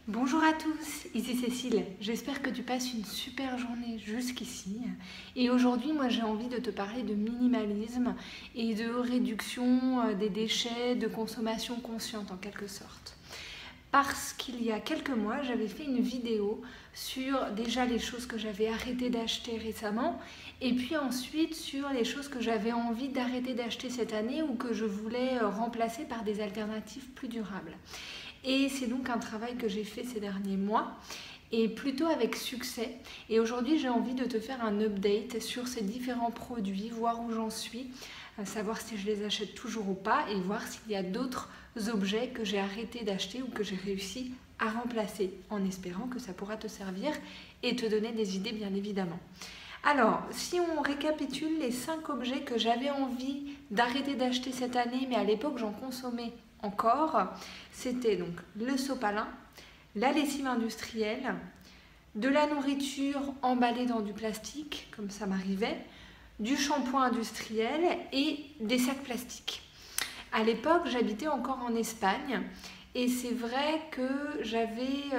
Bonjour à tous, ici Cécile, j'espère que tu passes une super journée jusqu'ici. Et aujourd'hui, moi j'ai envie de te parler de minimalisme et de réduction des déchets, de consommation consciente en quelque sorte. Parce qu'il y a quelques mois, j'avais fait une vidéo sur déjà les choses que j'avais arrêté d'acheter récemment et puis ensuite sur les choses que j'avais envie d'arrêter d'acheter cette année ou que je voulais remplacer par des alternatives plus durables. Et c'est donc un travail que j'ai fait ces derniers mois et plutôt avec succès. Et aujourd'hui, j'ai envie de te faire un update sur ces différents produits, voir où j'en suis, savoir si je les achète toujours ou pas et voir s'il y a d'autres objets que j'ai arrêté d'acheter ou que j'ai réussi à remplacer en espérant que ça pourra te servir et te donner des idées bien évidemment. Alors, si on récapitule les 5 objets que j'avais envie d'arrêter d'acheter cette année, mais à l'époque j'en consommais encore, c'était donc le sopalin, la lessive industrielle, de la nourriture emballée dans du plastique, comme ça m'arrivait, du shampoing industriel et des sacs plastiques. À l'époque, j'habitais encore en Espagne et c'est vrai que j'avais,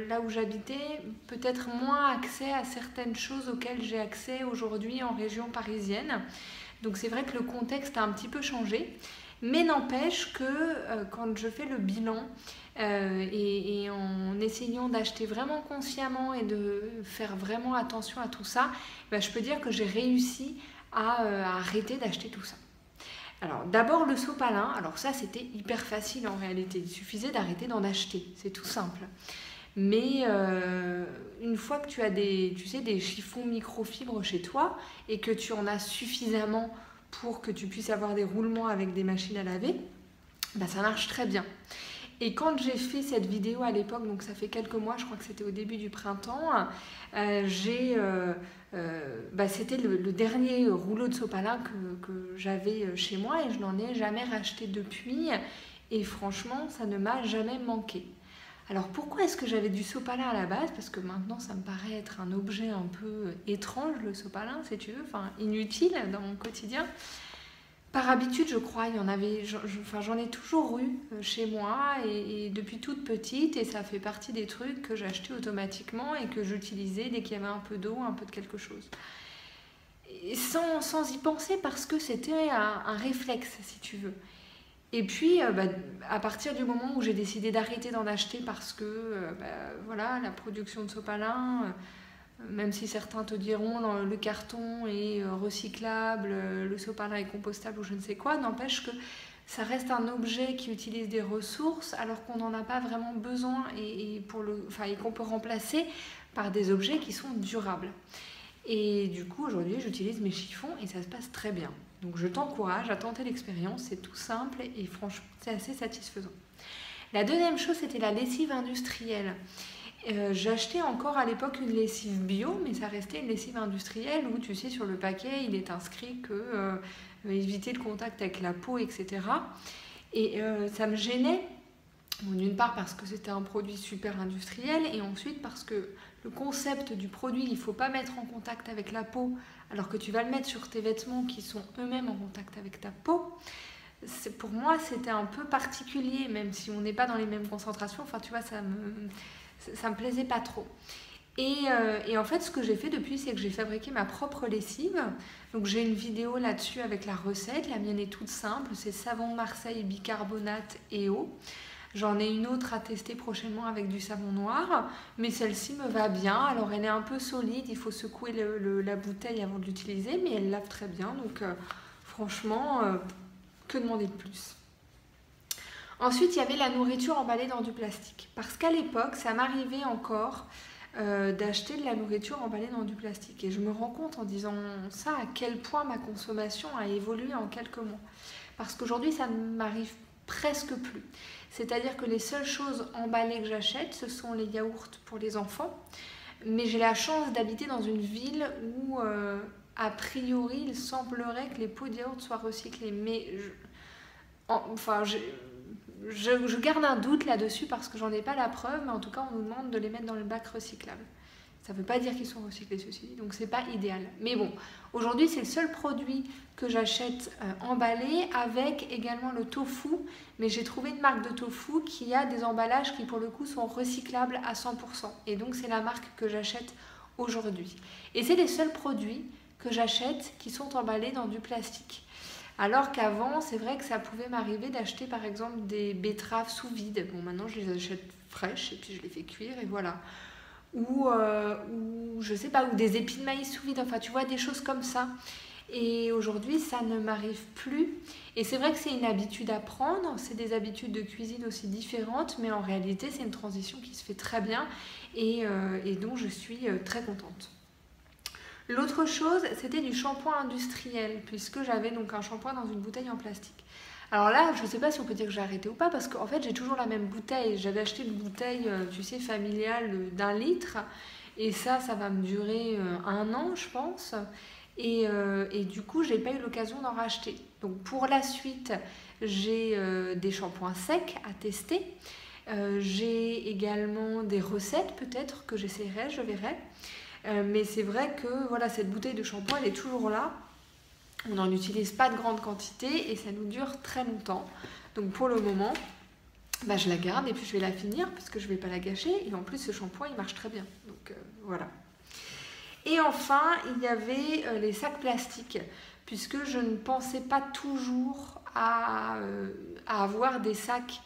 là où j'habitais, peut-être moins accès à certaines choses auxquelles j'ai accès aujourd'hui en région parisienne. Donc c'est vrai que le contexte a un petit peu changé. Mais n'empêche que quand je fais le bilan et en essayant d'acheter vraiment consciemment et de faire vraiment attention à tout ça, je peux dire que j'ai réussi à arrêter d'acheter tout ça. Alors d'abord le sopalin, alors ça c'était hyper facile en réalité, il suffisait d'arrêter d'en acheter, c'est tout simple. Mais une fois que tu as des chiffons microfibres chez toi et que tu en as suffisamment pour que tu puisses avoir des roulements avec des machines à laver, ça marche très bien. Et quand j'ai fait cette vidéo à l'époque, donc ça fait quelques mois, je crois que c'était au début du printemps, c'était le dernier rouleau de sopalin que j'avais chez moi et je n'en ai jamais racheté depuis. Et franchement, ça ne m'a jamais manqué. Alors pourquoi est-ce que j'avais du sopalin à la base? Parce que maintenant ça me paraît être un objet un peu étrange, le sopalin, si tu veux, enfin inutile dans mon quotidien. Par habitude, je crois, j'en ai toujours eu chez moi et depuis toute petite et ça fait partie des trucs que j'achetais automatiquement et que j'utilisais dès qu'il y avait un peu d'eau, un peu de quelque chose. Et sans y penser parce que c'était un réflexe, si tu veux. Et puis, à partir du moment où j'ai décidé d'arrêter d'en acheter parce que voilà, la production de sopalin, même si certains te diront le carton est recyclable, le sopalin est compostable ou je ne sais quoi, n'empêche que ça reste un objet qui utilise des ressources alors qu'on n'en a pas vraiment besoin et qu'on peut remplacer par des objets qui sont durables. Et du coup, aujourd'hui, j'utilise mes chiffons et ça se passe très bien. Donc je t'encourage à tenter l'expérience, c'est tout simple et franchement, c'est assez satisfaisant. La deuxième chose, c'était la lessive industrielle. J'achetais encore à l'époque une lessive bio, mais ça restait une lessive industrielle où, tu sais, sur le paquet, il est inscrit que éviter le contact avec la peau, etc. Et ça me gênait. D'une part parce que c'était un produit super industriel et ensuite parce que le concept du produit, il ne faut pas mettre en contact avec la peau alors que tu vas le mettre sur tes vêtements qui sont eux-mêmes en contact avec ta peau. Pour moi, c'était un peu particulier, même si on n'est pas dans les mêmes concentrations. Enfin, tu vois, ça me plaisait pas trop. Et en fait, ce que j'ai fait depuis, c'est que j'ai fabriqué ma propre lessive. Donc j'ai une vidéo là-dessus avec la recette. La mienne est toute simple, c'est savon de Marseille, bicarbonate et eau. J'en ai une autre à tester prochainement avec du savon noir, mais celle-ci me va bien. Alors elle est un peu solide, il faut secouer la bouteille avant de l'utiliser, mais elle lave très bien, donc franchement, que demander de plus? Ensuite, il y avait la nourriture emballée dans du plastique, parce qu'à l'époque, ça m'arrivait encore d'acheter de la nourriture emballée dans du plastique. Et je me rends compte en disant ça à quel point ma consommation a évolué en quelques mois. Parce qu'aujourd'hui, ça ne m'arrive presque plus. C'est-à-dire que les seules choses emballées que j'achète, ce sont les yaourts pour les enfants. Mais j'ai la chance d'habiter dans une ville où, a priori, il semblerait que les pots de yaourt soient recyclés. Mais je garde un doute là-dessus parce que j'en ai pas la preuve, mais en tout cas, on nous demande de les mettre dans le bac recyclable. Ça ne veut pas dire qu'ils sont recyclés, ceci dit, donc c'est pas idéal. Mais bon, aujourd'hui, c'est le seul produit que j'achète emballé, avec également le tofu. Mais j'ai trouvé une marque de tofu qui a des emballages qui, pour le coup, sont recyclables à 100%. Et donc, c'est la marque que j'achète aujourd'hui. Et c'est les seuls produits que j'achète qui sont emballés dans du plastique. Alors qu'avant, c'est vrai que ça pouvait m'arriver d'acheter, par exemple, des betteraves sous vide. Bon, maintenant, je les achète fraîches et puis je les fais cuire et voilà. Ou je sais pas, ou des épis de maïs sous vide, enfin tu vois, des choses comme ça. Et aujourd'hui, ça ne m'arrive plus. Et c'est vrai que c'est une habitude à prendre, c'est des habitudes de cuisine aussi différentes, mais en réalité, c'est une transition qui se fait très bien et dont je suis très contente. L'autre chose, c'était du shampoing industriel, puisque j'avais donc un shampoing dans une bouteille en plastique. Alors là, je ne sais pas si on peut dire que j'ai arrêté ou pas, parce qu'en fait, j'ai toujours la même bouteille. J'avais acheté une bouteille, tu sais, familiale d'1 litre. Et ça va me durer 1 an, je pense. Et du coup, je n'ai pas eu l'occasion d'en racheter. Donc pour la suite, j'ai des shampoings secs à tester. J'ai également des recettes peut-être que j'essaierai, je verrai. Mais c'est vrai que voilà, cette bouteille de shampoing, elle est toujours là. On n'en utilise pas de grande quantité et ça nous dure très longtemps. Donc pour le moment, bah, je la garde et puis je vais la finir parce que je ne vais pas la gâcher. Et en plus, ce shampoing, il marche très bien. Donc voilà. Et enfin, il y avait les sacs plastiques, puisque je ne pensais pas toujours à avoir des sacs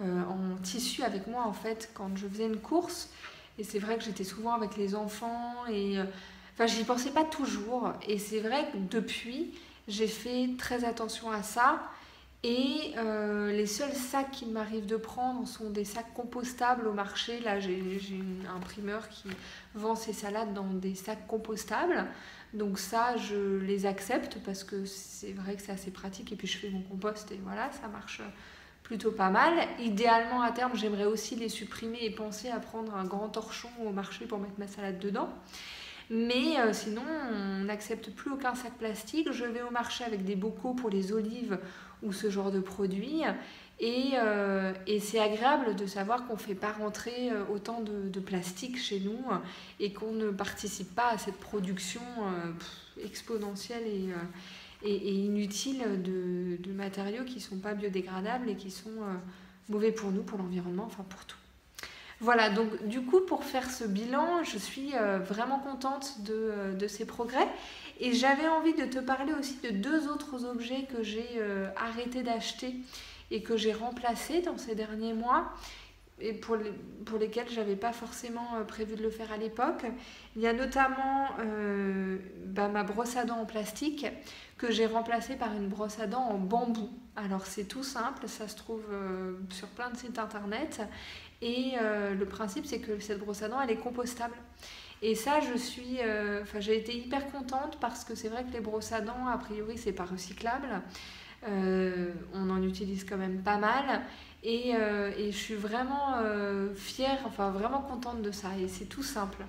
en tissu avec moi en fait quand je faisais une course. Et c'est vrai que j'étais souvent avec les enfants et enfin, j'y pensais pas toujours. Et c'est vrai que depuis, j'ai fait très attention à ça. Et les seuls sacs qu'il m'arrive de prendre sont des sacs compostables au marché. Là, j'ai un primeur qui vend ses salades dans des sacs compostables. Donc ça, je les accepte parce que c'est vrai que c'est assez pratique. Et puis, je fais mon compost et voilà, ça marche plutôt pas mal. Idéalement, à terme, j'aimerais aussi les supprimer et penser à prendre un grand torchon au marché pour mettre ma salade dedans. Mais sinon, on n'accepte plus aucun sac plastique. Je vais au marché avec des bocaux pour les olives ou ce genre de produits. Et c'est agréable de savoir qu'on ne fait pas rentrer autant de plastique chez nous et qu'on ne participe pas à cette production exponentielle et inutile de matériaux qui ne sont pas biodégradables et qui sont mauvais pour nous, pour l'environnement, enfin pour tout. Voilà, donc du coup, pour faire ce bilan, je suis vraiment contente de ces progrès. Et j'avais envie de te parler aussi de 2 autres objets que j'ai arrêté d'acheter et que j'ai remplacés dans ces derniers mois et pour lesquels je n'avais pas forcément prévu de le faire à l'époque. Il y a notamment ma brosse à dents en plastique que j'ai remplacée par une brosse à dents en bambou. Alors c'est tout simple, ça se trouve sur plein de sites internet. Et le principe, c'est que cette brosse à dents, elle est compostable. Et ça, j'ai été hyper contente parce que c'est vrai que les brosses à dents, a priori, c'est pas recyclable. On en utilise quand même pas mal. Et je suis vraiment fière, enfin vraiment contente de ça. Et c'est tout simple.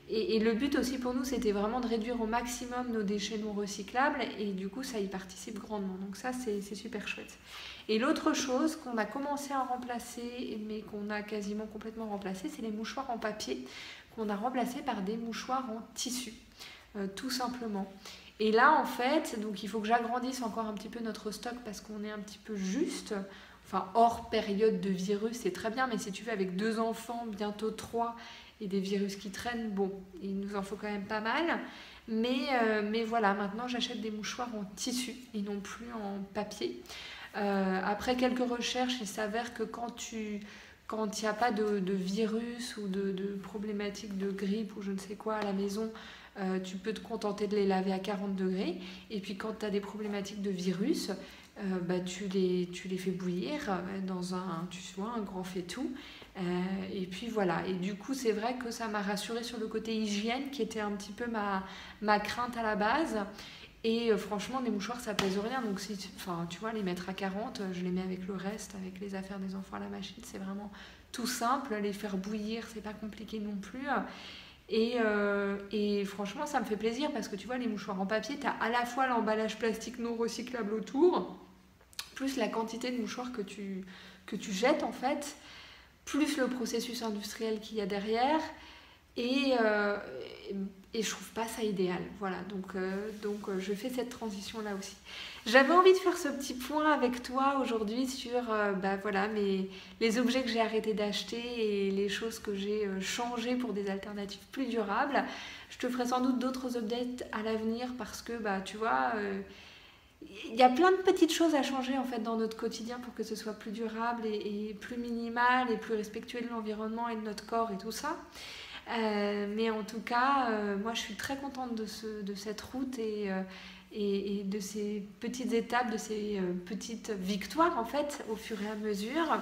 Et le but aussi pour nous, c'était vraiment de réduire au maximum nos déchets non recyclables. Et du coup, ça y participe grandement. Donc ça, c'est super chouette. Et l'autre chose qu'on a commencé à remplacer, mais qu'on a quasiment complètement remplacé, c'est les mouchoirs en papier, qu'on a remplacés par des mouchoirs en tissu, tout simplement. Et là, en fait, donc il faut que j'agrandisse encore un petit peu notre stock parce qu'on est un petit peu juste. Enfin, hors période de virus, c'est très bien, mais si tu veux, avec 2 enfants, bientôt 3, et des virus qui traînent, bon, il nous en faut quand même pas mal. Mais voilà, maintenant j'achète des mouchoirs en tissu et non plus en papier. Après quelques recherches, il s'avère que quand il n'y a pas de virus ou de problématiques de grippe ou je ne sais quoi à la maison, tu peux te contenter de les laver à 40 degrés. Et puis quand tu as des problématiques de virus, tu les fais bouillir dans un grand faitout. Et puis voilà. Et du coup, c'est vrai que ça m'a rassurée sur le côté hygiène qui était un petit peu ma crainte à la base. Et franchement, des mouchoirs, ça pèse rien. Donc, tu vois, les mettre à 40, je les mets avec le reste, avec les affaires des enfants à la machine. C'est vraiment tout simple. Les faire bouillir, c'est pas compliqué non plus. Et franchement, ça me fait plaisir parce que tu vois, les mouchoirs en papier, tu as à la fois l'emballage plastique non recyclable autour, plus la quantité de mouchoirs que tu jettes en fait, plus le processus industriel qu'il y a derrière. Et, euh, et je trouve pas ça idéal. Voilà, donc je fais cette transition-là aussi. J'avais envie de faire ce petit point avec toi aujourd'hui sur voilà, les objets que j'ai arrêté d'acheter et les choses que j'ai changées pour des alternatives plus durables. Je te ferai sans doute d'autres updates à l'avenir parce que tu vois, il y a plein de petites choses à changer en fait dans notre quotidien pour que ce soit plus durable et plus minimal et plus respectueux de l'environnement et de notre corps et tout ça. Mais en tout cas, moi je suis très contente de cette route et de ces petites étapes, de ces petites victoires en fait au fur et à mesure.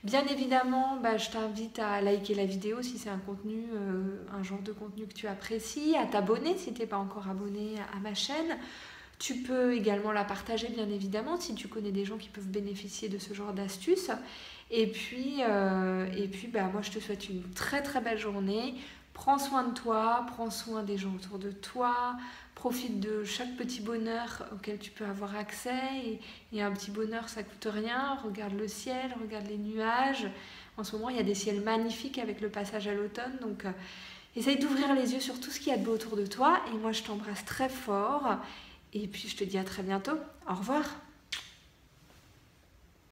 Bien évidemment, je t'invite à liker la vidéo si c'est un contenu, un genre de contenu que tu apprécies, à t'abonner si tu n'es pas encore abonné à ma chaîne. Tu peux également la partager bien évidemment si tu connais des gens qui peuvent bénéficier de ce genre d'astuces. Et puis moi je te souhaite une très très belle journée. Prends soin de toi, prends soin des gens autour de toi, profite de chaque petit bonheur auquel tu peux avoir accès. Et un petit bonheur ça coûte rien, regarde le ciel, regarde les nuages. En ce moment il y a des ciels magnifiques avec le passage à l'automne, donc essaye d'ouvrir les yeux sur tout ce qu'il y a de beau autour de toi. Et moi je t'embrasse très fort. Et puis je te dis à très bientôt. Au revoir.